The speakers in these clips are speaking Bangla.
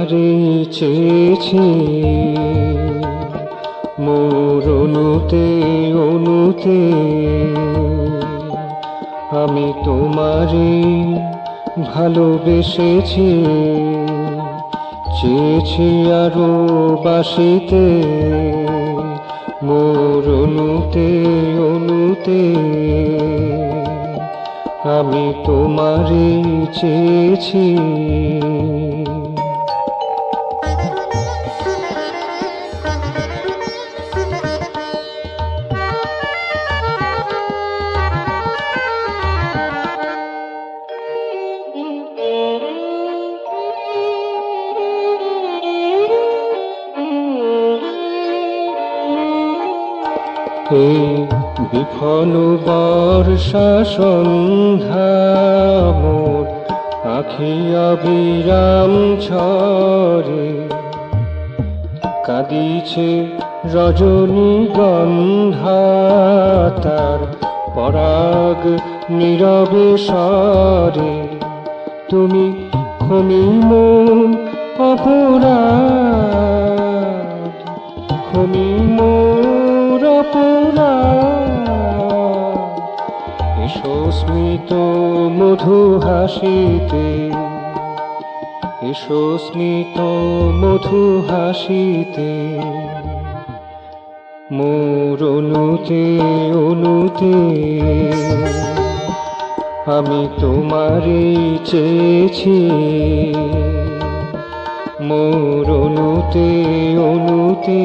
তোমারে চেয়েছি, মোর অনুতে অনুতে আমি তোমারে ভালোবেসেছি, চেয়েছি আরো বাসিতে, মোর অনুতে অনুতে আমি তোমারে চেয়েছি। এই বিফল বর্ষা সন্ধ্যা মোর আখি অবিরাম ঝরে, কাঁদিছে রজনীগন্ধা তার পরাগ নীরবে স্বরে। তুমি ক্ষমি মোর অপরাধ, ক্ষমি মোর অপরাধ, এসো স্মিত মধু হাসিতে, এসো স্মিত মধু হাসিতে, মোর অনুতে অনুতে আমি তোমারে চেয়েছি, মোর অনুতে অনুতে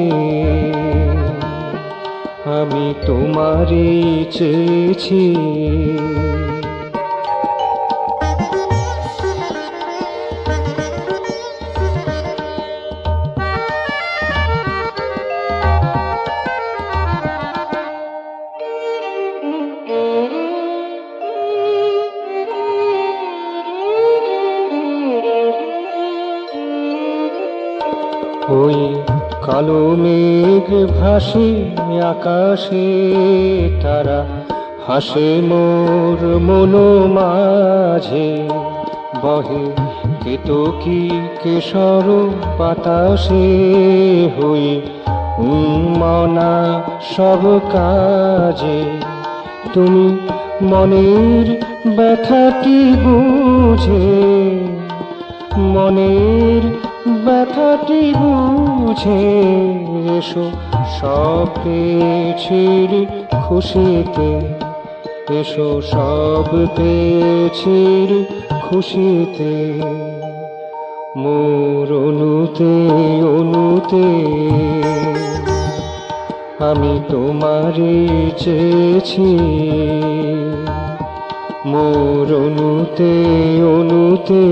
আমি তোমারে চেয়েছি। ওই কালো মেঘ ভাসে আকাশে, তারা হাসে মোর মন মাঝে, বহে কেতকী কেশর বাতাসে, হই উন্মনা সব কাজে। তুমি মনের ব্যথাটি বুঝে, মনের ব্যথাটি বুঝে, এসো সব পেয়েছির খুশিতে, এসো সব পেয়েছির খুশিতে, মোর অনুতে অনুতে আমি তোমারে চেয়েছি, মোর অনুতে অনুতে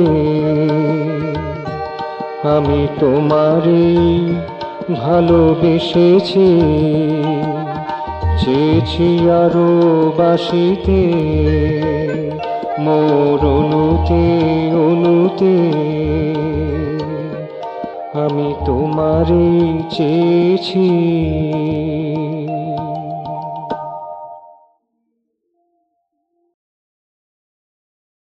আমি তোমারে ভালোবেসেছি, চেয়েছি আরো বাসিতে, মোর অনুতে অনুতে আমি তোমারে চেয়েছি।